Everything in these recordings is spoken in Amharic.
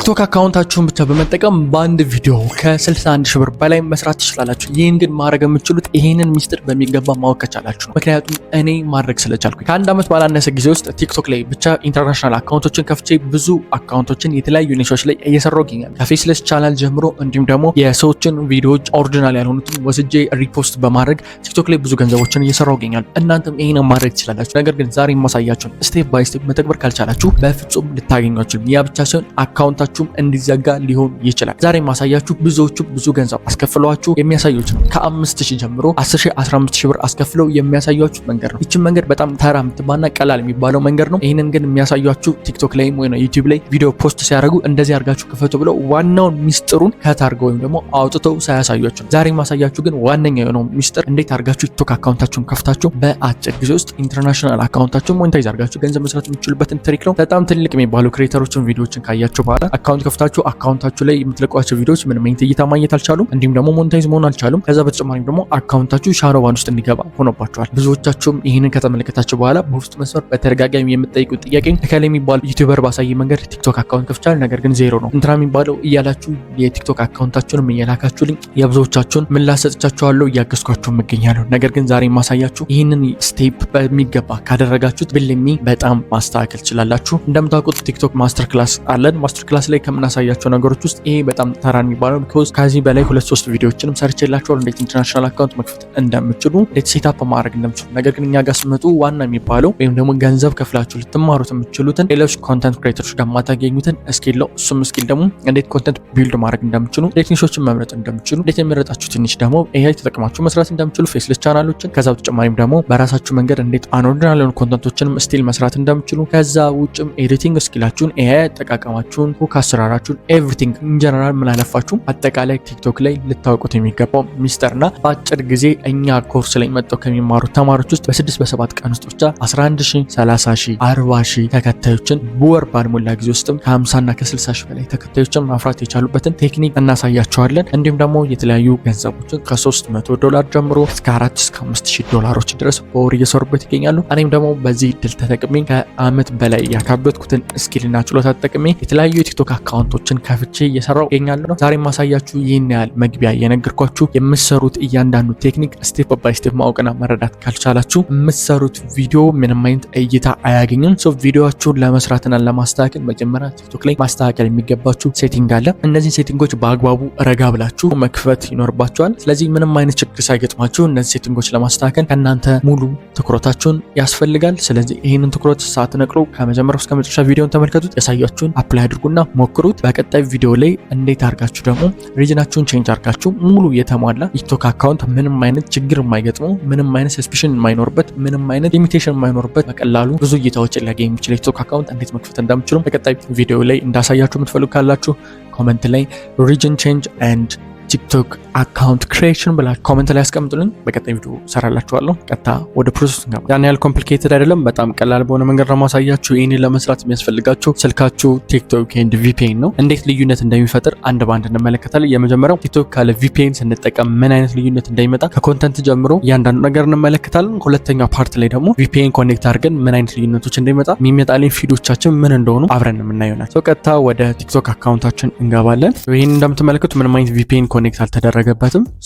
ቲክቶክ አካውንታችሁን ብቻ በመጠቀም በአንድ ቪዲዮ ከ61 ሺህ ብር በላይ መስራት ትችላላችሁ። ይህን ግን ማድረግ የምትችሉት ይሄንን ሚስጥር በሚገባ ማወቅ ከቻላችሁ። ምክንያቱም እኔ ማድረግ ስለቻልኩ ከአንድ ዓመት ባላነሰ ጊዜ ውስጥ ቲክቶክ ላይ ብቻ ኢንተርናሽናል አካውንቶችን ከፍቼ ብዙ አካውንቶችን የተለያዩ ኒሾች ላይ እየሰራሁ ይገኛል። ከፌስለስ ቻናል ጀምሮ እንዲሁም ደግሞ የሰዎችን ቪዲዮዎች ኦሪጂናል ያልሆኑትን ወስጄ ሪፖስት በማድረግ ቲክቶክ ላይ ብዙ ገንዘቦችን እየሰራሁ ይገኛል። እናንተም ይሄንን ማድረግ ትችላላችሁ። ነገር ግን ዛሬ የማሳያችሁን ስቴፕ ባይ ስቴፕ መተግበር ካልቻላችሁ በፍጹም ልታገኙ አትችሉም። ያ ብቻ ሳይሆን አካውንታችሁም እንዲዘጋ ሊሆን ይችላል። ዛሬ ማሳያችሁ ብዙዎቹ ብዙ ገንዘብ አስከፍለዋችሁ የሚያሳዩት ነው። ከ5000 ጀምሮ 10000 15000 ብር አስከፍለው የሚያሳዩአችሁ መንገድ ነው። ይህችን መንገድ በጣም ተራ የምትባልና ቀላል የሚባለው መንገድ ነው። ይህንን ግን የሚያሳዩአችሁ ቲክቶክ ላይ ወይ ነው ዩቲዩብ ላይ ቪዲዮ ፖስት ሲያደርጉ እንደዚህ አድርጋችሁ ክፈቱ ብለው ዋናውን ሚስጥሩን ከታርገው ወይም ደግሞ አውጥተው ሳያሳዩአችሁ ነው። ዛሬ ማሳያችሁ ግን ዋነኛው የሆነው ሚስጥር እንዴት አድርጋችሁ ቲክቶክ አካውንታችሁን ከፍታችሁ በአጭር ጊዜ ውስጥ ኢንተርናሽናል አካውንታችሁን ሞኔታይዝ አድርጋችሁ ገንዘብ መስራት የምትችሉበትን ትሪክ ነው። በጣም ትልቅ የሚባሉ ክሬተሮችን ቪዲዮዎችን ካያችሁ በኋላ አካውንት ከፍታችሁ አካውንታችሁ ላይ የምትለቋቸው ቪዲዮዎች ምንም አይነት እይታ ማግኘት አልቻሉም፣ እንዲሁም ደግሞ ሞኔታይዝ መሆን አልቻሉም። ከዛ በተጨማሪም ደግሞ አካውንታችሁ ሻዶ ባን ውስጥ እንዲገባ ሆኖባችኋል። ብዙዎቻችሁም ይህንን ከተመለከታችሁ በኋላ በውስጥ መስመር በተደጋጋሚ የምትጠይቁት ጥያቄ እከሌ የሚባል ዩቲዩበር ባሳየ መንገድ ቲክቶክ አካውንት ከፍቻል ነገር ግን ዜሮ ነው እንትና የሚባለው እያላችሁ የቲክቶክ አካውንታችሁንም እየላካችሁልኝ የብዙዎቻችሁን ምላሽ ሰጥቻችኋለሁ፣ እያገዝኳችሁ እገኛለሁ። ነገር ግን ዛሬ ማሳያችሁ ይህንን ስቴፕ በሚገባ ካደረጋችሁት ብልሚ በጣም ማስተካከል ትችላላችሁ። እንደምታውቁት ቲክቶክ ማስተር ክላስ አለን። ማስተር ክላስ ላይ ከምናሳያቸው ነገሮች ውስጥ ይሄ በጣም ተራ የሚባለው ቢኮዝ ከዚህ በላይ 2-3 ቪዲዮዎችንም ሰርቼላችኋለሁ እንዴት ኢንተርናሽናል አካውንት መክፈት እንደምትችሉ፣ እንዴት ሴትአፕ ማድረግ እንደምትችሉ። ነገር ግን እኛ ጋር ስመጡ ዋና የሚባለው ወይም ደግሞ ገንዘብ ከፍላችሁ ልትማሩት የምትችሉትን ሌሎች ኮንተንት ክሬተሮች ጋር ማታገኙትን ስኪል ነው። እሱም ስኪል ደግሞ እንዴት ኮንተንት ቢልድ ማድረግ እንደምትችሉ፣ ቴክኒሾችን መምረጥ እንደምትችሉ፣ እንዴት የሚመረጣችሁ ትንሽ ደግሞ ኤአይ ተጠቅማችሁ መስራት እንደምትችሉ፣ ፌስለስ ቻናሎችን፣ ከዛ በተጨማሪም ደግሞ በራሳችሁ መንገድ እንዴት አንኦርዲናል የሆኑ ኮንተንቶችንም ስቲል መስራት እንደምትችሉ፣ ከዛ ውጭም ኤዲቲንግ ስኪላችሁን፣ ኤአይ አጠቃቀማችሁን፣ ሁክ አሰራራችሁን፣ ኤቭሪቲንግ ኢንጀነራል ምን አለፋችሁ አጠቃላይ ቲክቶክ ላይ ልታውቁት የሚገባው ሚስጥርና በአጭር ጊዜ እኛ ኮርስ ላይ መጥተው ከሚማሩ ተማሪዎች ውስጥ በ6 በ7 ቀን ውስጥ ብቻ 11000 30000 40000 ተከታዮችን በወር ባልሞላ ጊዜ ውስጥም ከ50 እና ከ60 በላይ ተከታዮችን ማፍራት የቻሉበትን ቴክኒክ እናሳያቸዋለን። እንዲሁም ደግሞ የተለያዩ ገንዘቦችን $300 ጀምሮ እስከ 4 እስከ 5000 ዶላሮች ድረስ በወር እየሰሩበት ይገኛሉ። እኔም ደግሞ በዚህ ድል ተጠቅሜ ከአመት በላይ ያካበትኩትን ስኪልና ችሎታ ተጠቅሜ የተለያዩ የቲክቶክ አካውንቶችን ከፍቼ እየሰራው ይገኛለሁ። ዛሬ ማሳያችሁ ይህን ያህል መግቢያ የነገርኳችሁ የምትሰሩት እያንዳንዱ ቴክኒክ ስቴፕ ባይ ስቴፕ ማወቅና መረዳት ካልቻላችሁ የምትሰሩት ቪዲዮ ምንም አይነት እይታ አያገኝም። ሶ ቪዲዮአችሁን ለመስራትና ለማስተካከል መጀመሪያ ቲክቶክ ላይ ማስተካከል የሚገባችሁ ሴቲንግ አለ። እነዚህ ሴቲንጎች በአግባቡ ረጋ ብላችሁ መክፈት ይኖርባችኋል። ስለዚህ ምንም አይነት ችግር ሳይገጥማችሁ እነዚህ ሴቲንጎች ለማስተካከል ከእናንተ ሙሉ ትኩረታችሁን ያስፈልጋል። ስለዚህ ይህንን ትኩረት ሳትነቅሉ ከመጀመሪያው እስከ መጨረሻ ቪዲዮን ተመልከቱት፣ ያሳያችሁን አፕላይ አድርጉና ሞክሩት። በቀጣይ ቪዲዮ ላይ እንዴት አድርጋችሁ ደግሞ ሪጅናችሁን ቼንጅ አድርጋችሁ ሙሉ የተሟላ ቲክቶክ አካውንት ምንም አይነት ችግር የማይገጥመው ምንም አይነት ሰስፒሽን የማይኖርበት ምንም አይነት ሊሚቴሽን የማይኖርበት በቀላሉ ብዙ እይታዎችን ሊያገኝ የሚችል ቲክቶክ አካውንት እንዴት መክፈት እንደምትችሉ በቀጣይ ቪዲዮ ላይ እንዳሳያችሁ የምትፈልጉ ካላችሁ ኮሜንት ላይ ሪጅን ቼንጅ ኤንድ ቲክቶክ አካውንት ክሬሽን ብላችሁ ኮሜንት ላይ አስቀምጡልኝ። በቀጣይ ቪዲዮ ሰራላችኋለሁ። ቀጥታ ወደ ፕሮሰስ እንገባ። ያን ያህል ኮምፕሊኬትድ አይደለም፣ በጣም ቀላል በሆነ መንገድ ነው ማሳያችሁ። ይሄንን ለመስራት የሚያስፈልጋችሁ ስልካችሁ ቲክቶክ ኤንድ ቪፒኤን ነው። እንዴት ልዩነት እንደሚፈጥር አንድ ባንድ እንመለከታለን። የመጀመሪያው ቲክቶክ ካለ ቪፒኤን ስንጠቀም ምን አይነት ልዩነት እንደሚመጣ ከኮንተንት ጀምሮ እያንዳንዱ ነገር እንመለከታለን። ሁለተኛው ፓርት ላይ ደግሞ ቪፒኤን ኮኔክት አድርገን ምን አይነት ልዩነቶች እንደሚመጣ የሚመጣልን ፊዶቻችን ምን እንደሆኑ አብረን የምናየው ናቸው። ቀጥታ ወደ ቲክቶክ አካውንታችን እንገባለን። ይሄን እንደምትመለከቱት ምንም አይነት ቪፒኤን ኮኔክት አልተደረገበትም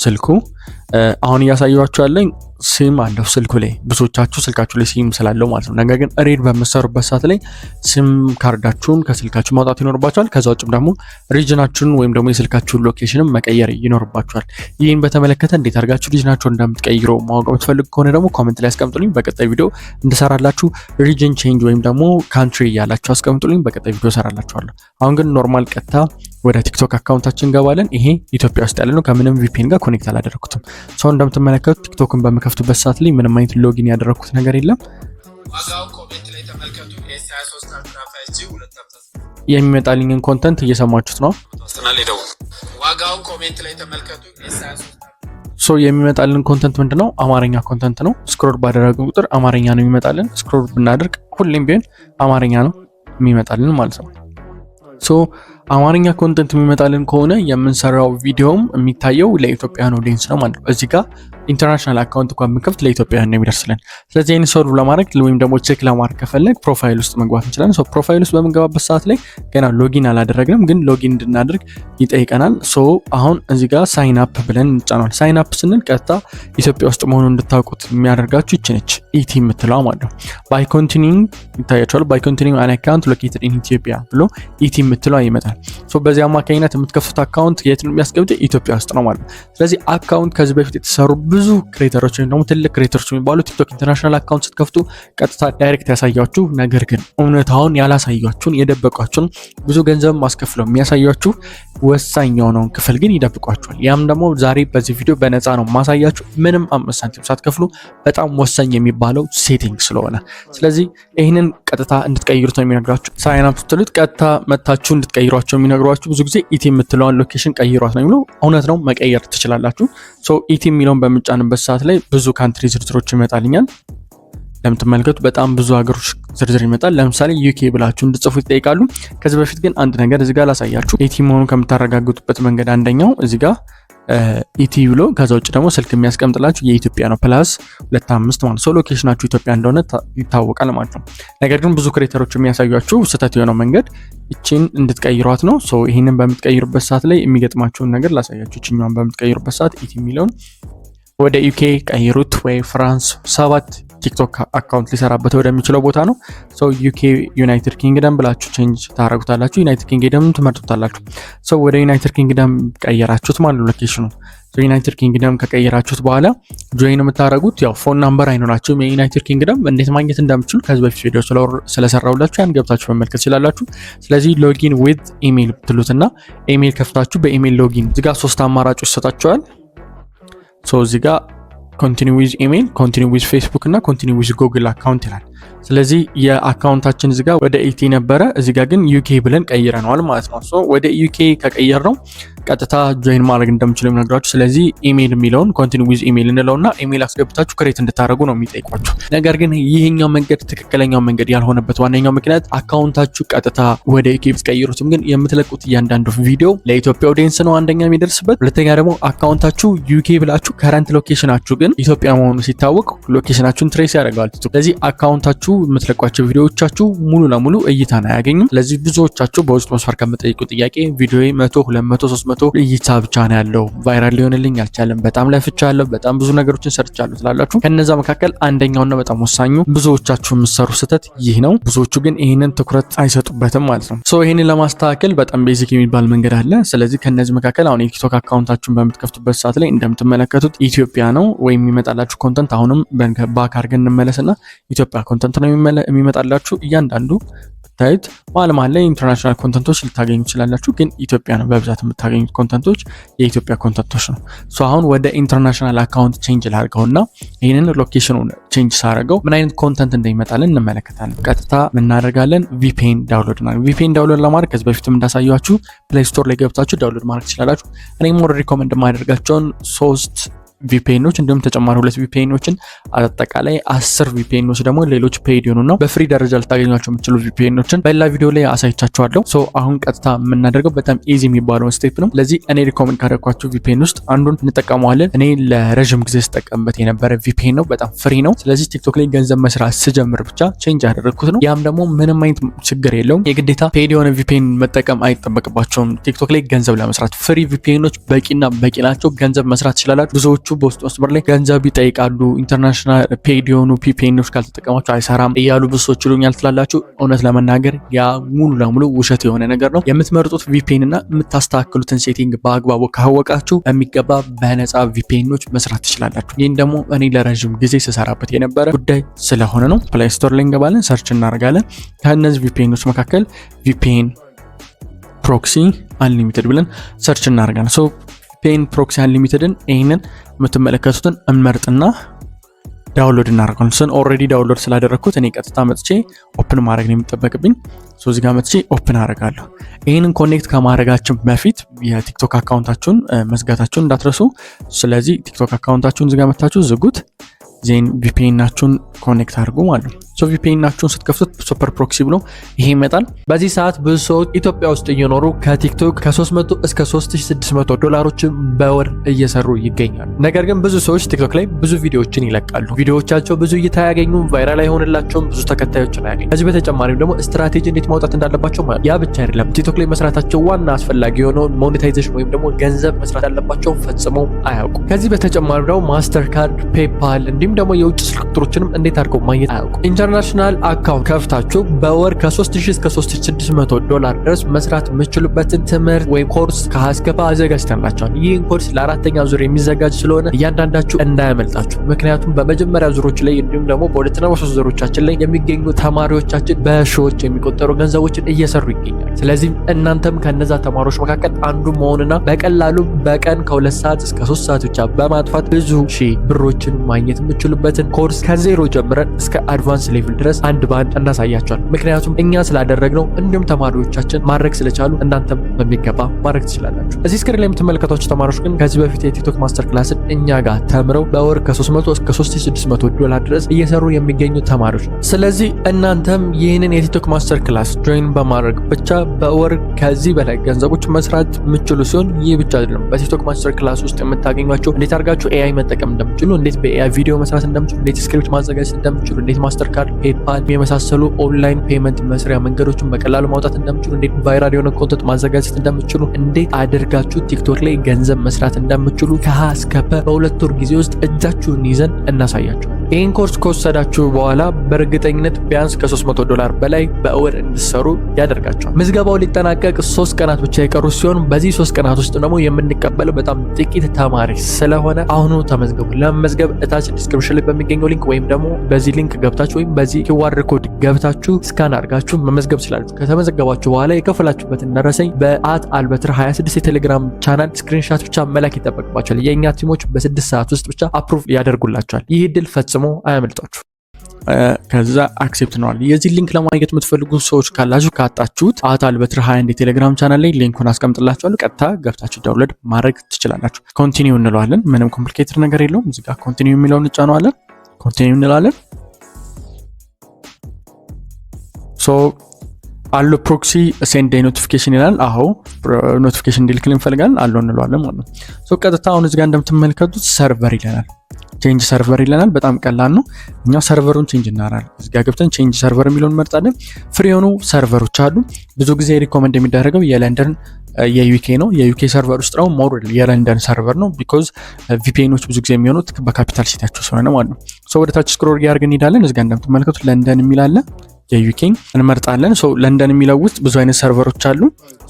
ስልኩ። አሁን እያሳያችሁ ያለኝ ሲም አለው ስልኩ ላይ። ብዙዎቻችሁ ስልካችሁ ላይ ሲም ስላለው ማለት ነው። ነገር ግን ሬድ በምትሰሩበት ሰዓት ላይ ሲም ካርዳችሁን ከስልካችሁ ማውጣት ይኖርባችኋል። ከዛ ውጭም ደግሞ ሪጅናችሁን ወይም ደግሞ የስልካችሁን ሎኬሽንም መቀየር ይኖርባችኋል። ይህን በተመለከተ እንዴት አድርጋችሁ ሪጅናችሁን እንደምትቀይሩ ማወቅ የምትፈልጉ ከሆነ ደግሞ ኮሜንት ላይ አስቀምጡልኝ። በቀጣይ ቪዲዮ እንድሰራላችሁ ሪጅን ቼንጅ ወይም ደግሞ ካንትሪ ያላችሁ አስቀምጡልኝ። በቀጣይ ቪዲዮ ሰራላችኋለሁ። አሁን ግን ኖርማል ቀጥታ ወደ ቲክቶክ አካውንታችን እንገባለን። ይሄ ኢትዮጵያ ውስጥ ያለ ነው። ከምንም ቪፒኤን ጋር ኮኔክት አላደረኩትም። ሰው እንደምትመለከቱት ቲክቶክን በመከፍቱበት ሰዓት ላይ ምንም አይነት ሎጊን ያደረኩት ነገር የለም። ዋጋው ኮሜንት ላይ ተመልከቱ። S23 አልትራፋይጂ 2 የሚመጣልኝን ኮንተንት እየሰማችሁት ነው። ዋጋው ኮሜንት ላይ ተመልከቱ። ሶ የሚመጣልን ኮንተንት ምንድነው? አማርኛ ኮንተንት ነው። ስክሮል ባደረግን ቁጥር አማርኛ ነው የሚመጣልን። ስክሮል ብናደርግ ሁሌም ቢሆን አማርኛ ነው የሚመጣልን ማለት ነው። ሶ አማርኛ ኮንተንት የሚመጣልን ከሆነ የምንሰራው ቪዲዮም የሚታየው ለኢትዮጵያውያን ኦዲየንስ ነው ማለት ነው። እዚህ ጋር ኢንተርናሽናል አካውንት እንኳን ብንከፍት ለኢትዮጵያውያን ነው የሚደርስልን። ስለዚህ ይህን ሶልቭ ለማድረግ ወይም ደግሞ ቼክ ለማድረግ ከፈለግ ፕሮፋይል ውስጥ መግባት እንችላለን። ፕሮፋይል ውስጥ በምንገባበት ሰዓት ላይ ገና ሎጊን አላደረግንም፣ ግን ሎጊን እንድናደርግ ይጠይቀናል። አሁን እዚህ ጋር ሳይን አፕ ብለን እንጫናለን። ሳይን አፕ ስንል ቀጥታ ኢትዮጵያ ውስጥ መሆኑን እንድታውቁት የሚያደርጋችሁ ይችነች ኢቲ የምትለዋ ማለት ነው። ባይ ኮንቲኒንግ ይታያቸዋል። ባይ ኮንቲኒንግ አን አካውንት ሎኬትድ ኢን ኢትዮጵያ ብሎ ኢቲ የምትለዋ ይመጣል። በዚህ አማካኝነት የምትከፍቱት አካውንት የት ነው የሚያስቀምጠው? ኢትዮጵያ ውስጥ ነው ማለት ነው። ስለዚህ አካውንት ከዚህ በፊት የተሰሩ ብዙ ክሬተሮች ወይም ደግሞ ትልቅ ክሬተሮች የሚባሉ ቲክቶክ ኢንተርናሽናል አካውንት ስትከፍቱ ቀጥታ ዳይሬክት ያሳያችሁ፣ ነገር ግን እውነታውን ያላሳያችሁን የደበቋችሁን ብዙ ገንዘብ ማስከፍለው የሚያሳያችሁ ወሳኝ የሆነውን ክፍል ግን ይደብቋችኋል። ያም ደግሞ ዛሬ በዚህ ቪዲዮ በነፃ ነው ማሳያችሁ፣ ምንም 5 ሳንቲም ሳትከፍሉ በጣም ወሳኝ የሚባለው ሴቲንግ ስለሆነ። ስለዚህ ይህንን ቀጥታ እንድትቀይሩት ነው የሚነግራችሁ። ሳይን አፕ ስትሉት ቀጥታ መታችሁ እንድትቀይሯቸው የሚነግሯችሁ ብዙ ጊዜ ኢቲ የምትለዋን ሎኬሽን ቀይሯት ነው የሚለው። እውነት ነው፣ መቀየር ትችላላችሁ። ኢቲ የሚለውን በምጫንበት ሰዓት ላይ ብዙ ካንትሪ ዝርዝሮች ይመጣልኛል። ለምትመለከቱ በጣም ብዙ ሀገሮች ዝርዝር ይመጣል። ለምሳሌ ዩኬ ብላችሁ እንድጽፉ ይጠይቃሉ። ከዚህ በፊት ግን አንድ ነገር እዚህ ጋር ላሳያችሁ። ኢቲ መሆኑን ከምታረጋግጡበት መንገድ አንደኛው እዚህ ጋር ኢቲ ብሎ ከዛ ውጭ ደግሞ ስልክ የሚያስቀምጥላችሁ የኢትዮጵያ ነው +25 ማለት ነው። ሎኬሽናችሁ ኢትዮጵያ እንደሆነ ይታወቃል ማለት ነው። ነገር ግን ብዙ ክሬተሮች የሚያሳያችሁ ስህተት የሆነው መንገድ እቺን እንድትቀይሯት ነው። ይህንን በምትቀይሩበት ሰዓት ላይ የሚገጥማችሁን ነገር ላሳያችሁ። እቺኛውን በምትቀይሩበት ሰዓት ኢቲ የሚለውን ወደ ዩኬ ቀይሩት፣ ወይ ፍራንስ 7 ቲክቶክ አካውንት ሊሰራበት ወደሚችለው ቦታ ነው። ዩኬ ዩናይትድ ኪንግደም ብላችሁ ቼንጅ ታረጉታላችሁ። ዩናይትድ ኪንግደም ትመርጡታላችሁ። ወደ ዩናይትድ ኪንግደም ቀየራችሁት ማለት ሎኬሽኑ። ዩናይትድ ኪንግደም ከቀየራችሁት በኋላ ጆይን የምታደረጉት ያው ፎን ናምበር አይኖራችሁም። የዩናይትድ ኪንግደም እንዴት ማግኘት እንደምትችሉ ከዚህ በፊት ቪዲዮ ስለሰራሁላችሁ ያን ገብታችሁ መመልከት ትችላላችሁ። ስለዚህ ሎጊን ዊዝ ኢሜይል ብትሉትና ኢሜይል ከፍታችሁ በኢሜይል ሎጊን እዚጋ 3 አማራጮች ይሰጣችኋል። እዚህ ጋር ኮንቲኒው ዊዝ ኢሜይል፣ ኮንቲኒው ዊዝ ፌስቡክ እና ኮንቲኒው ዊዝ ጉግል አካውንት ይላል። ስለዚህ የአካውንታችን እዚጋ ወደ ኢቲ ነበረ፣ እዚጋ ግን ዩኬ ብለን ቀይረነዋል ማለት ነው። ወደ ዩኬ ከቀየር ነው ቀጥታ ጆይን ማድረግ እንደምችሉ የሚነግራችሁ። ስለዚህ ኢሜይል የሚለውን ኮንቲኒው ዊዝ ኢሜይል እንለውና ኢሜይል አስገብታችሁ ክሬት እንድታደርጉ ነው የሚጠይቋችሁ። ነገር ግን ይህኛው መንገድ ትክክለኛው መንገድ ያልሆነበት ዋነኛው ምክንያት አካውንታችሁ ቀጥታ ወደ ዩኬ ብትቀይሩትም ግን የምትለቁት እያንዳንዱ ቪዲዮ ለኢትዮጵያ ኦዲየንስ ነው አንደኛ የሚደርስበት፣ ሁለተኛ ደግሞ አካውንታችሁ ዩኬ ብላችሁ ከረንት ሎኬሽናችሁ ግን ኢትዮጵያ መሆኑ ሲታወቅ ሎኬሽናችሁን ትሬስ ያደርጋል። ስለዚህ አካውንታችሁ የምትለቋቸው ቪዲዮዎቻችሁ ሙሉ ለሙሉ እይታን አያገኙም። ስለዚህ ብዙዎቻችሁ በውስጥ መስመር ከምትጠይቁ ጥያቄ ቪዲዮ 100፣ 200፣ 300 እይታ ብቻ ነው ያለው፣ ቫይራል ሊሆንልኝ አልቻለም፣ በጣም ለፍቻለሁ፣ በጣም ብዙ ነገሮችን ሰርቻለሁ ትላላችሁ። ከነዛ መካከል አንደኛውና በጣም ወሳኙ ብዙዎቻችሁ የምትሰሩ ስህተት ይህ ነው። ብዙዎቹ ግን ይህንን ትኩረት አይሰጡበትም ማለት ነው። ይህንን ለማስተካከል በጣም ቤዚክ የሚባል መንገድ አለ። ስለዚህ ከነዚህ መካከል አሁን የቲክቶክ አካውንታችሁን በምትከፍቱበት ሰዓት ላይ እንደምትመለከቱት ኢትዮጵያ ነው ወይም የሚመጣላችሁ ኮንተንት። አሁንም ባክ አድርገን እንመለስና ኢትዮጵያ ኮንተንት ነው የሚመጣላችሁ። እያንዳንዱ ታይት ማለማለ ላይ ኢንተርናሽናል ኮንተንቶች ልታገኙ ትችላላችሁ፣ ግን ኢትዮጵያ ነው በብዛት የምታገኙት ኮንተንቶች የኢትዮጵያ ኮንተንቶች ነው። አሁን ወደ ኢንተርናሽናል አካውንት ቼንጅ ላድርገውና ይህንን ሎኬሽኑን ቼንጅ ሳደርገው ምን አይነት ኮንተንት እንደሚመጣልን እንመለከታለን። ቀጥታ ምናደርጋለን ቪፒኤን ዳውንሎድ ማለት። ቪፒኤን ዳውንሎድ ለማድረግ ከዚህ በፊትም እንዳሳያችሁ ፕሌይ ስቶር ላይ ገብታችሁ ዳውንሎድ ማድረግ ትችላላችሁ። እኔ ሞር ሪኮመንድ ማድረጋቸውን 3 ቪፒኤኖች እንዲሁም ተጨማሪ 2 ቪፒኤኖችን አጠቃላይ 10 ቪፒኤኖች ደግሞ ሌሎች ፔድ የሆኑ ነው በፍሪ ደረጃ ልታገኟቸው የምትችሉ ቪፒኤኖችን በሌላ ቪዲዮ ላይ አሳይቻችኋለሁ። አሁን ቀጥታ የምናደርገው በጣም ኢዚ የሚባለው ስቴፕ ነው። ለዚህ እኔ ሪኮመንድ ካደረኳቸው ቪፒኤን ውስጥ አንዱን እንጠቀመዋለን። እኔ ለረጅም ጊዜ ስጠቀምበት የነበረ ቪፒኤን ነው፣ በጣም ፍሪ ነው። ስለዚህ ቲክቶክ ላይ ገንዘብ መስራት ስጀምር ብቻ ቼንጅ ያደረግኩት ነው። ያም ደግሞ ምንም አይነት ችግር የለውም። የግዴታ ፔድ የሆነ ቪፒኤን መጠቀም አይጠበቅባቸውም። ቲክቶክ ላይ ገንዘብ ለመስራት ፍሪ ቪፒኤኖች በቂና በቂ ናቸው። ገንዘብ መስራት ትችላላችሁ። ብዙዎቹ በውስጥ መስመር ላይ ገንዘብ ይጠይቃሉ። ኢንተርናሽናል ፔድ የሆኑ ቪፒኤኖች ካልተጠቀማችሁ አይሰራም እያሉ ብዙ ሰዎች ይሉኛል ትላላችሁ። እውነት ለመናገር ያ ሙሉ ለሙሉ ውሸት የሆነ ነገር ነው። የምትመርጡት ቪፒኤን እና የምታስተካክሉትን ሴቲንግ በአግባቡ ካወቃችሁ የሚገባ በነፃ ቪፒኤኖች መስራት ትችላላችሁ። ይህን ደግሞ እኔ ለረጅም ጊዜ ስሰራበት የነበረ ጉዳይ ስለሆነ ነው። ፕሌይ ስቶር ላይ እንገባለን፣ ሰርች እናደርጋለን። ከእነዚህ ቪፒኤኖች መካከል ቪፒኤን ፕሮክሲ አንሊሚትድ ብለን ሰርች እናደርጋለን። ቪፒኤን ፕሮክሲ አንሊሚትድን ይህንን የምትመለከቱትን እንመርጥና ዳውንሎድ እናደርጋለን። ኦልሬዲ ዳውንሎድ ስላደረግኩት እኔ ቀጥታ መጥቼ ኦፕን ማድረግ ነው የሚጠበቅብኝ። እዚህ ጋር መጥቼ ኦፕን አደርጋለሁ። ይህንን ኮኔክት ከማድረጋችን በፊት የቲክቶክ አካውንታችሁን መዝጋታችሁን እንዳትረሱ። ስለዚህ ቲክቶክ አካውንታችሁን እዚህ ጋር መታችሁ ዝጉት። ዜን ቪፒኤን ናችሁን ኮኔክት አድርጉ ማለት ነው። ሶ ቪፒኤን ናችሁን ስትከፍቱት ሱፐር ፕሮክሲ ብሎ ይሄ ይመጣል። በዚህ ሰዓት ብዙ ሰዎች ኢትዮጵያ ውስጥ እየኖሩ ከቲክቶክ ከ300 እስከ 3600 ዶላሮችን በወር እየሰሩ ይገኛሉ። ነገር ግን ብዙ ሰዎች ቲክቶክ ላይ ብዙ ቪዲዮዎችን ይለቃሉ። ቪዲዮዎቻቸው ብዙ እይታ ያገኙም፣ ቫይራል አይሆንላቸውም፣ ብዙ ተከታዮችን አያገኙ። ከዚህ በተጨማሪም ደግሞ ስትራቴጂ እንዴት ማውጣት እንዳለባቸው ማለት ያ ብቻ አይደለም። ቲክቶክ ላይ መስራታቸው ዋና አስፈላጊ የሆነውን ሞኔታይዜሽን ወይም ደግሞ ገንዘብ መስራት ያለባቸው ፈጽመው አያውቁ። ከዚህ በተጨማሪ ደግሞ ማስተር ካርድ፣ ፔፓል እንዲሁም ደግሞ የውጭ ስልክ ቁጥሮችንም እንዴት አድርገው ማግኘት አያውቁ። ኢንተርናሽናል አካውንት ከፍታችሁ በወር ከ3000 እስከ 3600 ዶላር ድረስ መስራት የምትችሉበትን ትምህርት ወይም ኮርስ ከሀስከፋ አዘጋጅተንላችኋል። ይህን ኮርስ ለአራተኛ ዙር የሚዘጋጅ ስለሆነ እያንዳንዳችሁ እንዳያመልጣችሁ። ምክንያቱም በመጀመሪያ ዙሮች ላይ እንዲሁም ደግሞ በሁለትና በሶስት ዙሮቻችን ላይ የሚገኙ ተማሪዎቻችን በሺዎች የሚቆጠሩ ገንዘቦችን እየሰሩ ይገኛል። ስለዚህ እናንተም ከነዛ ተማሪዎች መካከል አንዱ መሆንና በቀላሉ በቀን ከ2 ሰዓት እስከ 3 ሰዓት ብቻ በማጥፋት ብዙ ሺህ ብሮችን ማግኘት የምትችሉበትን ኮርስ ከዜሮ ጀምረን እስከ አድቫንስ ሌቭል ድረስ አንድ ባንድ እናሳያቸዋል። ምክንያቱም እኛ ስላደረግነው እንዲሁም ተማሪዎቻችን ማድረግ ስለቻሉ እናንተም በሚገባ ማድረግ ትችላላችሁ። እዚህ ስክሪን ላይ የምትመለከቷቸው ተማሪዎች ግን ከዚህ በፊት የቲክቶክ ማስተር ክላስን እኛ ጋር ተምረው በወር ከ300 እስከ 3600 ዶላር ድረስ እየሰሩ የሚገኙ ተማሪዎች ነው። ስለዚህ እናንተም ይህንን የቲክቶክ ማስተር ክላስ ጆይን በማድረግ ብቻ በወር ከዚህ በላይ ገንዘቦች መስራት የምትችሉ ሲሆን ይህ ብቻ አይደለም። በቲክቶክ ማስተር ክላስ ውስጥ የምታገኟቸው እንዴት አድርጋችሁ ኤአይ መጠቀም እንደምትችሉ፣ እንዴት በኤአይ ቪዲዮ መስራት እንደምትችሉ፣ እንዴት ስክሪፕት ማዘጋጀት እንደምትችሉ፣ እንዴት ማስተር ካርድ፣ ፔፓል የመሳሰሉ ኦንላይን ፔመንት መስሪያ መንገዶችን በቀላሉ ማውጣት እንደምትችሉ፣ እንዴት ቫይራል የሆነ ኮንተንት ማዘጋጀት እንደምትችሉ፣ እንዴት አድርጋችሁ ቲክቶክ ላይ ገንዘብ መስራት እንደምትችሉ ከሀ እስከ ፐ በ2 ወር ጊዜ ውስጥ እጃችሁን ይዘን እናሳያችኋለን። ይህን ኮርስ ከወሰዳችሁ በኋላ በእርግጠኝነት ቢያንስ ከ300 ዶላር በላይ በወር እንድትሰሩ ያደርጋቸዋል። ምዝገባው ሊጠናቀቅ 3 ቀናት ብቻ የቀሩ ሲሆን በዚህ 3 ቀናት ውስጥ ደግሞ የምንቀበለው በጣም ጥቂት ተማሪ ስለሆነ አሁኑ ተመዝገቡ። ለመመዝገብ እታች ዲስክሪፕሽን ላይ በሚገኘው ሊንክ ወይም ደግሞ በዚህ ሊንክ ገብታችሁ ወይም በዚህ ኪዋር ኮድ ገብታችሁ ስካን አድርጋችሁ መመዝገብ ትችላላችሁ። ከተመዘገባችሁ በኋላ የከፈላችሁበትን ደረሰኝ በ@albetra26 የቴሌግራም ቻናል ስክሪንሻት ብቻ መላክ ይጠበቅባችኋል። የእኛ ቲሞች በ6 ሰዓት ውስጥ ብቻ አፕሩቭ ያደርጉላችኋል። ይህ ድል ፈጽሞ አያመልጣችሁ። ከዛ አክሴፕት ነዋል። የዚህ ሊንክ ለማግኘት የምትፈልጉ ሰዎች ካላችሁ ካጣችሁት @albetra21 የቴሌግራም ቻናል ላይ ሊንኩን አስቀምጥላችኋለሁ። ቀጥታ ገብታችሁ ዳውንሎድ ማድረግ ትችላላችሁ። ኮንቲኒው እንለዋለን። ምንም ኮምፕሊኬትድ ነገር የለውም። እዚህ ጋር ኮንቲኒው የሚለውን እንጫነዋለን። ኮንቲኒው እንላለን። ሶ አሎ ፕሮክሲ ሴንድ ኖቲፊኬሽን ይላል። አዎ ኖቲፊኬሽን እንዲልክልን እንፈልጋለን። አሎ እንለዋለን ማለት ነው። ሶ ቀጥታ አሁን እዚህ ጋር እንደምትመለከቱት ሰርቨር ይለናል። ቼንጅ ሰርቨር ይለናል። በጣም ቀላል ነው። እኛ ሰርቨሩን ቼንጅ እናደርጋለን። እዚህ ጋር ገብተን ቼንጅ ሰርቨር የሚለውን እንመርጣለን። ፍሪ የሆኑ ሰርቨሮች አሉ። ብዙ ጊዜ ሪኮመንድ የሚደረገው የለንደን የዩኬ ነው። የዩኬ ሰርቨር ውስጥ ነው ሞር የለንደን ሰርቨር ነው። ቢኮዝ ቪፒኤኖች ብዙ ጊዜ የሚሆኑት በካፒታል ሲቲያቸው ስለሆነ ማለት ነው። ሶ ወደ ታች ስክሮል ያርገን እንሄዳለን። እዚህ ጋር እንደምትመለከቱት ለንደን የሚል አለ። የዩኬን እንመርጣለን። ሶ ለንደን የሚለው ውስጥ ብዙ አይነት ሰርቨሮች አሉ።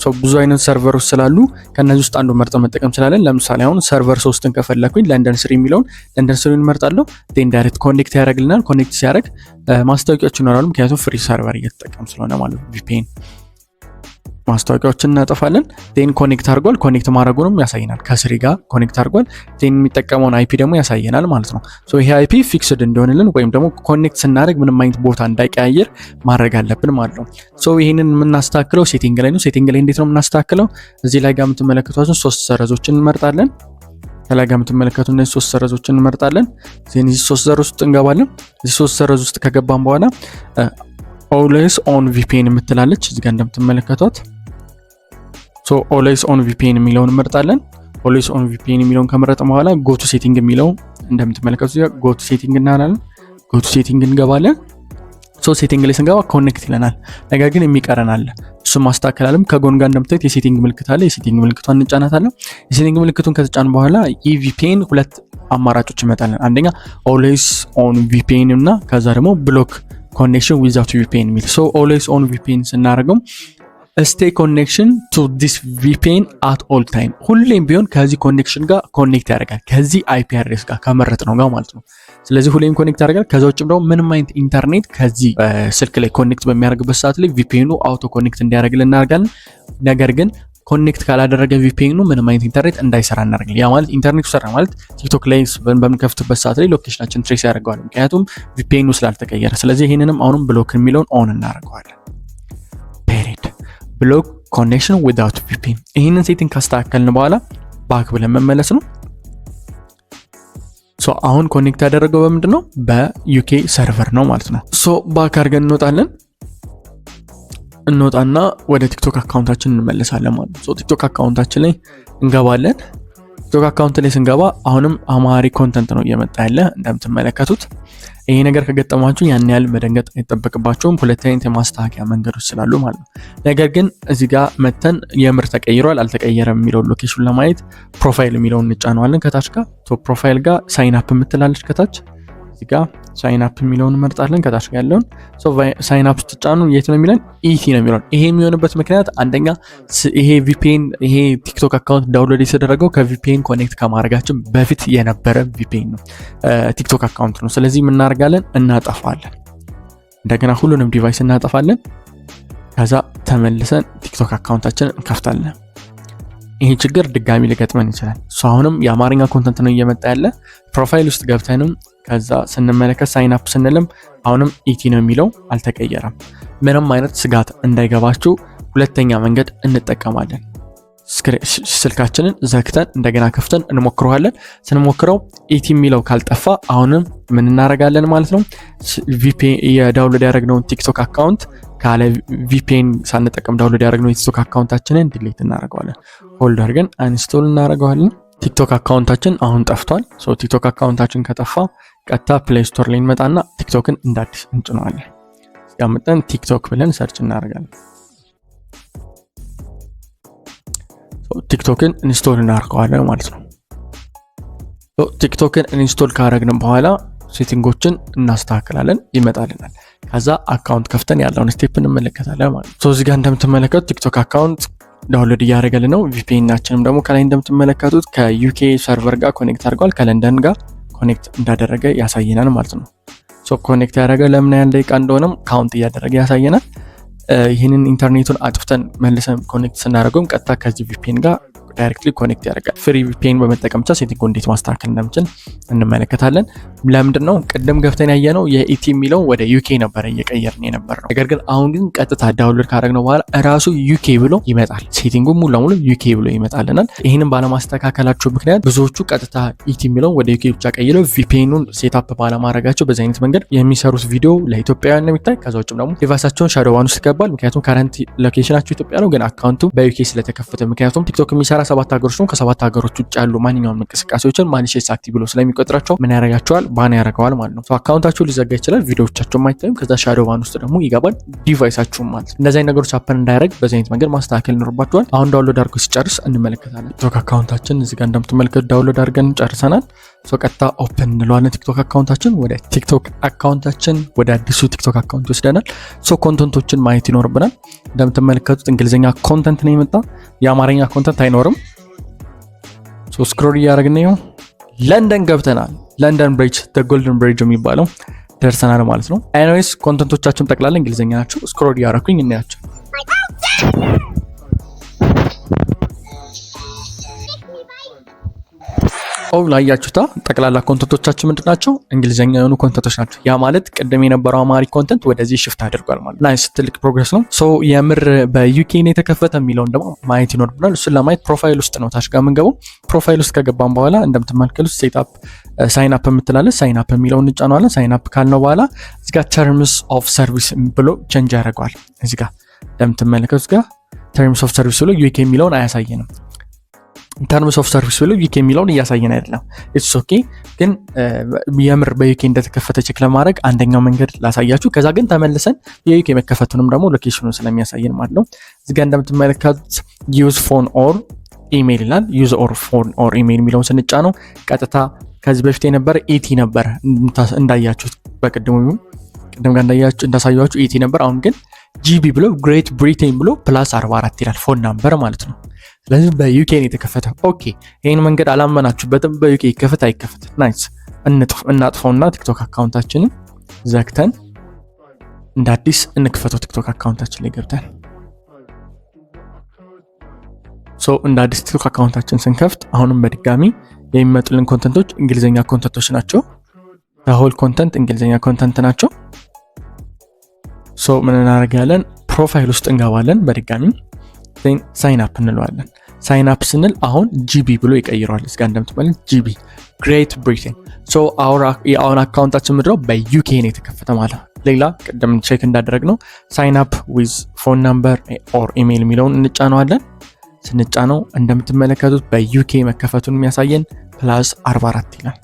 ሶ ብዙ አይነት ሰርቨሮች ስላሉ ከነዚህ ውስጥ አንዱ መርጠን መጠቀም እንችላለን። ለምሳሌ አሁን ሰርቨር 3ን ከፈለኩኝ ለንደን 3 የሚለውን ለንደን 3 እንመርጣለሁ። ዴን ዳይሬክት ኮኔክት ያደርግልናል። ኮኔክት ሲያደርግ ማስታወቂያዎች ይኖራሉ። ምክንያቱም ፍሪ ሰርቨር እየተጠቀም ስለሆነ ማለት ነው። ቪፒኤን ማስታወቂያዎችን እናጠፋለን። ዴን ኮኔክት አድርጓል። ኮኔክት ማድረጉንም ያሳየናል። ከስሪ ጋር ኮኔክት አድርጓል። ዴን የሚጠቀመውን አይፒ ደግሞ ያሳየናል ማለት ነው። ሶ ይሄ አይፒ ፊክስድ እንዲሆንልን ወይም ደግሞ ኮኔክት ስናደርግ ምንም አይነት ቦታ እንዳይቀያየር ማድረግ አለብን ማለት ነው። ሶ ይሄንን የምናስተካክለው ሴቲንግ ላይ ነው። ሴቲንግ ላይ እንዴት ነው የምናስተካክለው? እዚህ ላይ ጋር የምትመለከቷቸው 3 ሰረዞችን እንመርጣለን። ከላይ ጋር የምትመለከቱ እነዚህ 3 ሰረዞችን እንመርጣለን። እዚህ 3 ሰረዝ ውስጥ እንገባለን። እዚህ 3 ሰረዝ ውስጥ ከገባን በኋላ ኦልዌይስ ኦን ቪፒኤን የምትላለች እዚህ ጋር እንደምትመለከቷት። ሶ ኦልዌይስ ኦን ቪፒኤን የሚለውን እንመርጣለን። ኦልዌይስ ኦን ቪፒኤን የሚለውን ከመረጥን በኋላ ጎቱ ሴቲንግ የሚለው እንደምትመለከቱት ጎቱ ሴቲንግ እናላለን። ጎቱ ሴቲንግ እንገባለን። ሶ ሴቲንግ ላይ ስንገባ ኮኔክት ይለናል። ነገር ግን የሚቀረን አለ። እሱ ማስተካከላለም። ከጎን ጋር እንደምታዩት የሴቲንግ ምልክት አለ። የሴቲንግ ምልክቷን እንጫናታለን። የሴቲንግ ምልክቱን ከተጫን በኋላ የቪፒኤን 2 አማራጮች ይመጣልን። አንደኛ ኦልዌይስ ኦን ቪፒኤን እና ከዛ ደግሞ ብሎክ ኮኔክሽን ዊዛውት ቪፒኤን የሚል። ሶ ኦልዌይስ ኦን ቪፒኤን ስናደርገው ስቴይ ኮኔክሽን ቱ ዲስ ቪፒኤን አት ኦል ታይም፣ ሁሌም ቢሆን ከዚህ ኮኔክሽን ጋር ኮኔክት ያደርጋል። ከዚህ አይፒ አድሬስ ጋር ከመረጥ ነው ጋር ማለት ነው። ስለዚህ ሁሌም ኮኔክት ያደርጋል። ከዛ ውጭም ደግሞ ምንም አይነት ኢንተርኔት ከዚህ ስልክ ላይ ኮኔክት በሚያደርግበት ሰዓት ላይ ቪፒኤኑ አውቶ ኮኔክት እንዲያደርግልን እናደርጋለን። ነገር ግን ኮኔክት ካላደረገ ቪፒኤኑ ምንም አይነት ኢንተርኔት እንዳይሰራ እናደርጋለን። ያ ማለት ኢንተርኔቱ ሰራ ማለት ቲክቶክ ላይ በምንከፍትበት ሰዓት ላይ ሎኬሽናችን ትሬስ ያደርገዋል፣ ምክንያቱም ቪፒኤኑ ስላልተቀየረ። ስለዚህ ይህንንም አሁንም ብሎክ የሚለውን ኦን እናደርገዋለን። ፔሪድ ብሎክ ኮኔክሽን ዊዛውት ቪፒኤን። ይህንን ሴቲንግ ካስተካከልን በኋላ ባክ ብለን መመለስ ነው። ሶ አሁን ኮኔክት ያደረገው በምንድነው በዩኬ ሰርቨር ነው ማለት ነው። ሶ ባክ አድርገን እንወጣና ወደ ቲክቶክ አካውንታችን እንመለሳለን ማለት ነው። ሶ ቲክቶክ አካውንታችን ላይ እንገባለን። ቲክቶክ አካውንት ላይ ስንገባ አሁንም አማሪ ኮንተንት ነው እየመጣ ያለ እንደምትመለከቱት። ይሄ ነገር ከገጠማችሁ ያን ያህል መደንገጥ አይጠበቅባችሁም። ሁለት አይነት የማስተካከያ መንገዶች ስላሉ ማለት ነው። ነገር ግን እዚህ ጋር መተን የምር ተቀይሯል አልተቀየረም የሚለውን ሎኬሽን ለማየት ፕሮፋይል የሚለውን እንጫነዋለን ከታች ጋር። ሶ ፕሮፋይል ጋር ሳይን አፕ የምትላለች ከታች እዚህ ጋር ሳይን አፕ የሚለውን እንመርጣለን ከታች ጋር ያለውን። ሶ ሳይን አፕ ስትጫኑ የት ነው የሚለን? ኢቲ ነው የሚለን። ይሄ የሚሆንበት ምክንያት አንደኛ ይሄ ቪፒኤን ይሄ ቲክቶክ አካውንት ዳውንሎድ የተደረገው ከቪፒኤን ኮኔክት ከማድረጋችን በፊት የነበረ ቪፒኤን ነው ቲክቶክ አካውንት ነው። ስለዚህ እናደርጋለን እናጠፋለን። እንደገና ሁሉንም ዲቫይስ እናጠፋለን። ከዛ ተመልሰን ቲክቶክ አካውንታችንን እንከፍታለን። ይሄ ችግር ድጋሚ ሊገጥመን ይችላል። አሁንም የአማርኛ ኮንተንት ነው እየመጣ ያለ። ፕሮፋይል ውስጥ ገብተንም ከዛ ስንመለከት ሳይን አፕ ስንልም አሁንም ኢቲ ነው የሚለው አልተቀየረም። ምንም አይነት ስጋት እንዳይገባችሁ ሁለተኛ መንገድ እንጠቀማለን። ስልካችንን ዘግተን እንደገና ከፍተን እንሞክረዋለን። ስንሞክረው ኢቲ የሚለው ካልጠፋ አሁንም ምን እናደርጋለን ማለት ነው? ቪፒኤን የዳውንሎድ ያደረግነውን ቲክቶክ አካውንት ካለ ቪፒኤን ሳንጠቀም ዳውንሎድ ያደረግነው የቲክቶክ አካውንታችንን ዲሊት እናደርገዋለን። ሆልድ አድርገን አንስቶል እናደርገዋለን። ቲክቶክ አካውንታችን አሁን ጠፍቷል። ሶ ቲክቶክ አካውንታችን ከጠፋ ቀጥታ ፕሌይ ስቶር ላይ እንመጣና ቲክቶክን እንዳዲስ እንጭነዋለን። ያመጣን ቲክቶክ ብለን ሰርች እናደርጋለን። ቲክቶክን ኢንስቶል እናደርገዋለን ማለት ነው። ቲክቶክን ኢንስቶል ካደረግን በኋላ ሴቲንጎችን እናስተካክላለን፣ ይመጣልናል። ከዛ አካውንት ከፍተን ያለውን ስቴፕ እንመለከታለን ማለት ነው። እዚህ ጋር እንደምትመለከቱት ቲክቶክ አካውንት ዳውንሎድ እያደረገልን ነው። ቪፒኤናችንም ደግሞ ከላይ እንደምትመለከቱት ከዩኬ ሰርቨር ጋር ኮኔክት አድርጓል፣ ከለንደን ጋር ኮኔክት እንዳደረገ ያሳየናል ማለት ነው። ሶ ኮኔክት ያደረገ ለምን ያህል ደቂቃ እንደሆነም ካውንት እያደረገ ያሳየናል። ይህንን ኢንተርኔቱን አጥፍተን መልሰን ኮኔክት ስናደርገውም ቀጥታ ከዚህ ቪፒኤን ጋር ዳይሬክትሊ ኮኔክት ያደርጋል። ፍሪ ቪፒኤን በመጠቀም ብቻ ሴቲንግ እንዴት ማስተካከል እንደምችል እንመለከታለን። ለምንድን ነው ቅድም ገፍተን ያየነው የኢቲ የሚለው ወደ ዩኬ ነበረ እየቀየርን የነበረው። ነገር ግን አሁን ግን ቀጥታ ዳውንሎድ ካደረግነው በኋላ እራሱ ዩኬ ብሎ ይመጣል። ሴቲንጉ ሙሉ ለሙሉ ዩኬ ብሎ ይመጣልናል። ይህንን ባለማስተካከላቸው ምክንያት ብዙዎቹ ቀጥታ ኢቲ የሚለው ወደ ዩኬ ብቻ ቀይረው ቪፒኤኑን ሴትአፕ ባለማድረጋቸው በዚህ አይነት መንገድ የሚሰሩት ቪዲዮ ለኢትዮጵያውያን ነው የሚታይ። ከዛ ውጭም ደግሞ ዲቫይሳቸውን ሻዶው ባን ውስጥ ይገባል። ምክንያቱም ካረንት ሎኬሽናቸው ኢትዮጵያ ነው፣ ግን አካውንቱ በዩኬ ስለተከፈተ። ምክንያቱም ቲክቶክ የሚሰራ 7 ሀገሮች ነው። ከ7 ሀገሮች ውጭ ያሉ ማንኛውም እንቅስቃሴዎችን ማኒሼስ አክቲቭ ብሎ ስለሚቆጥራቸው ምን ያደርጋቸዋል? ባን ያደርገዋል ማለት ነው። አካውንታቸው ሊዘጋ ይችላል፣ ቪዲዮዎቻቸውም አይታዩም። ከዛ ሻዶው ባን ውስጥ ደግሞ ይገባል ዲቫይሳችሁ ማለት ነው። እንደዚህ አይነት ነገሮች ሀፐን እንዳያደርግ በዚህ አይነት መንገድ ማስተካከል ይኖርባቸዋል። አሁን ዳውንሎድ አድርጎ ሲጨርስ እንመለከታለን። ቲክቶክ አካውንታችን እዚህ ጋር እንደምትመለከቱ ዳውንሎድ አድርገን ጨርሰናል። ቀጥታ ኦፕን እንለዋለን። ቲክቶክ አካውንታችን ወደ ቲክቶክ አካውንታችን ወደ አዲሱ ቲክቶክ አካውንት ይወስደናል። ኮንተንቶችን ማየት ይኖርብናል። እንደምትመለከቱት እንግሊዝኛ ኮንተንት ነው የመጣ፣ የአማርኛ ኮንተንት አይኖርም። ስክሮል እያደረግን ነው። ለንደን ገብተናል። ለንደን ብሪጅ ጎልደን ብሪጅ የሚባለው ደርሰናል ማለት ነው። ኤኒዌይስ ኮንተንቶቻችን ጠቅላላ እንግሊዝኛ ናቸው። ስክሮል እያደረኩኝ እናያቸው። ላያችሁታ ጠቅላላ ኮንተንቶቻችን ምንድን ናቸው? እንግሊዝኛ የሆኑ ኮንተንቶች ናቸው። ያ ማለት ቅድም የነበረው አማሪ ኮንተንት ወደዚህ ሽፍት አድርጓል ማለት ናይስ፣ ትልቅ ፕሮግረስ ነው። የምር በዩኬ ነው የተከፈተ የሚለውን ደግሞ ማየት ይኖርብናል። እሱን ለማየት ፕሮፋይል ውስጥ ነው ታች ጋር የምንገባው። ፕሮፋይል ውስጥ ከገባን በኋላ እንደምትመለከቱት ሴትአፕ ሳይን አፕ የምትላለች፣ ሳይን አፕ የሚለውን እንጫነዋለን። ሳይን አፕ ካልነው በኋላ እዚህ ጋር ተርምስ ኦፍ ሰርቪስ ብሎ ቼንጅ ያደርገዋል። እዚህ ጋር እንደምትመለከቱት ጋር ተርምስ ኦፍ ሰርቪስ ብሎ ዩኬ የሚለውን አያሳየንም። ተርምስ ኦፍ ሰርቪስ ብሎ ዩኬ የሚለውን እያሳየን አይደለም። ኢትስ ኦኬ። ግን የምር በዩኬ እንደተከፈተ ቼክ ለማድረግ አንደኛው መንገድ ላሳያችሁ። ከዛ ግን ተመልሰን የዩኬ መከፈቱንም ደግሞ ሎኬሽኑን ስለሚያሳየን ማለት ነው። እዚህ ጋር እንደምትመለከቱት ዩዝ ፎን ኦር ኢሜይል ይላል። ዩዝ ኦር ፎን ኦር ኢሜይል የሚለውን ስንጫነው ቀጥታ ከዚህ በፊት የነበረ ኢቲ ነበር እንዳያችሁት፣ ቅድም ጋር እንዳሳያችሁ ኢቲ ነበር። አሁን ግን ጂቢ ብሎ ግሬት ብሪቴን ብሎ ፕላስ 44 ይላል ፎን ናምበር ማለት ነው። ስለዚህ በዩኬ ነው የተከፈተ። ኦኬ ይሄን መንገድ አላመናችሁበትም። በዩኬ ይከፈት አይከፈት፣ ናይስ። እናጥፈውና ቲክቶክ አካውንታችንን ዘግተን እንደ አዲስ እንክፈተው። ቲክቶክ አካውንታችን ላይ ገብተን እንደ አዲስ ቲክቶክ አካውንታችን ስንከፍት አሁንም በድጋሚ የሚመጡልን ኮንተንቶች እንግሊዝኛ ኮንተንቶች ናቸው። ሆል ኮንተንት እንግሊዝኛ ኮንተንት ናቸው። ምን እናደርጋለን? ፕሮፋይል ውስጥ እንገባለን በድጋሚ ሳይን አፕ እንለዋለን። ሳይን አፕ ስንል አሁን ጂቢ ብሎ ይቀይረዋል። እስጋ እንደምትመለከቱት ጂቢ ግሬት ብሪቴን። ሶ አሁን አካውንታችን ምድረው በዩኬ ነው የተከፈተ ማለት ነው። ሌላ ቅድም ቼክ እንዳደረግ ነው ሳይን አፕ ዊዝ ፎን ነምበር ኦር ኢሜይል የሚለውን እንጫነዋለን። ስንጫነው እንደምትመለከቱት በዩኬ መከፈቱን የሚያሳየን +44 ይላል።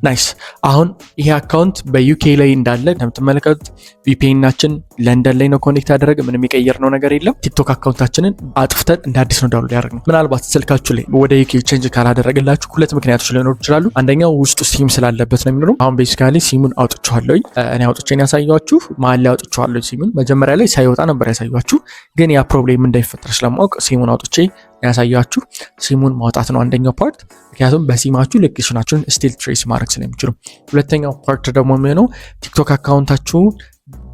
ናይስ። አሁን ይሄ አካውንት በዩኬ ላይ እንዳለ እንደምትመለከቱት ቪፒኤናችን ለንደን ላይ ነው ኮኔክት ያደረገ። ምንም የቀየርነው ነገር የለም። ቲክቶክ አካውንታችንን አጥፍተን እንደ አዲስ ነው ዳውንሎድ ያደረግነው። ምናልባት ስልካችሁ ላይ ወደ ዩኬ ቼንጅ ካላደረገላችሁ ሁለት ምክንያቶች ሊኖሩ ይችላሉ። አንደኛው ውስጡ ሲም ስላለበት ነው የሚኖረው። አሁን ቤሲካሊ ሲሙን አውጥቼዋለሁ። እኔ አውጥቼን ያሳያችሁ መሀል ላይ አውጥቼዋለሁ። ሲሙን መጀመሪያ ላይ ሳይወጣ ነበር ያሳያችሁ፣ ግን ያ ፕሮብሌም እንዳይፈጠር ስለማወቅ ሲሙን አውጥቼ ያሳያችሁ። ሲሙን ማውጣት ነው አንደኛው ፓርት፣ ምክንያቱም በሲማችሁ ሎኬሽናችሁን ስቲል ትሬስ ማድረግ ስለሚችሉ። ሁለተኛው ፓርት ደግሞ የሚሆነው ቲክቶክ አካውንታችሁን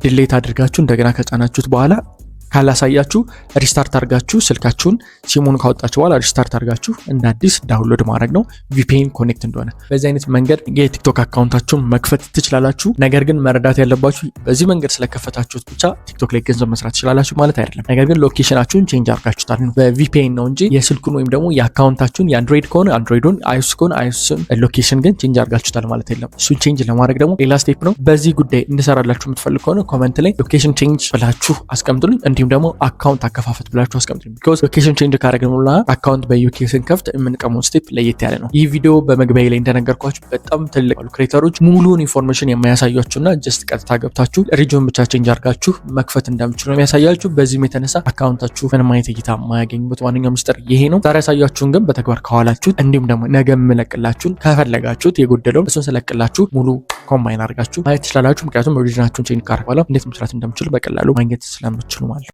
ዲሌት አድርጋችሁ እንደገና ከጫናችሁት በኋላ ካላሳያችሁ ሪስታርት አድርጋችሁ ስልካችሁን ሲሙን ካወጣችሁ በኋላ ሪስታርት አድርጋችሁ እንደ አዲስ ዳውንሎድ ማድረግ ነው ቪፒኤን ኮኔክት እንደሆነ። በዚህ አይነት መንገድ የቲክቶክ አካውንታችሁን መክፈት ትችላላችሁ። ነገር ግን መረዳት ያለባችሁ በዚህ መንገድ ስለከፈታችሁት ብቻ ቲክቶክ ላይ ገንዘብ መስራት ትችላላችሁ ማለት አይደለም። ነገር ግን ሎኬሽናችሁን ቼንጅ አድርጋችሁታል ነው በቪፒኤን ነው እንጂ የስልኩን ወይም ደግሞ የአካውንታችሁን የአንድሮይድ ከሆነ አንድሮይዱን፣ አይኦኤስ ከሆነ አይኦኤስን ሎኬሽን ግን ቼንጅ አድርጋችሁታል ማለት አይደለም። እሱን ቼንጅ ለማድረግ ደግሞ ሌላ ስቴፕ ነው። በዚህ ጉዳይ እንድሰራላችሁ የምትፈልጉ ከሆነ ኮመንት ላይ ሎኬሽን ቼንጅ ብላችሁ አስቀምጡልኝ። እንዲሁም ደግሞ አካውንት አከፋፈት ብላችሁ አስቀምጡልኝ። ቢኮዝ ሎኬሽን ቼንጅ ካደረግን በኋላ አካውንት በዩኬ ስንከፍት የምንቀመው ስቴፕ ለየት ያለ ነው። ይህ ቪዲዮ በመግቢያ ላይ እንደነገርኳችሁ በጣም ትልቅ ክሬተሮች ሙሉውን ኢንፎርሜሽን የማያሳያችሁና ጀስት ቀጥታ ገብታችሁ ሪጅን ብቻ ቼንጅ አድርጋችሁ መክፈት እንደምችሉ ነው የሚያሳያችሁ። በዚህም የተነሳ አካውንታችሁ ምንም አይነት እይታ የማያገኙበት ዋነኛው ሚስጥር ይሄ ነው። ዛሬ ያሳያችሁን ግን በተግባር ከዋላችሁት እንዲሁም ደግሞ ነገ የምለቅላችሁን ከፈለጋችሁት የጎደለውን እሱን ስለቅላችሁ ሙሉ ኮምባይን አድርጋችሁ ማየት ትችላላችሁ። ምክንያቱም ኦሪጂናችሁን ቼንጅ ካደረግ በኋላ እንዴት መስራት እንደምችሉ በቀላሉ ማግኘት ስለምችሉ ማለት ነው።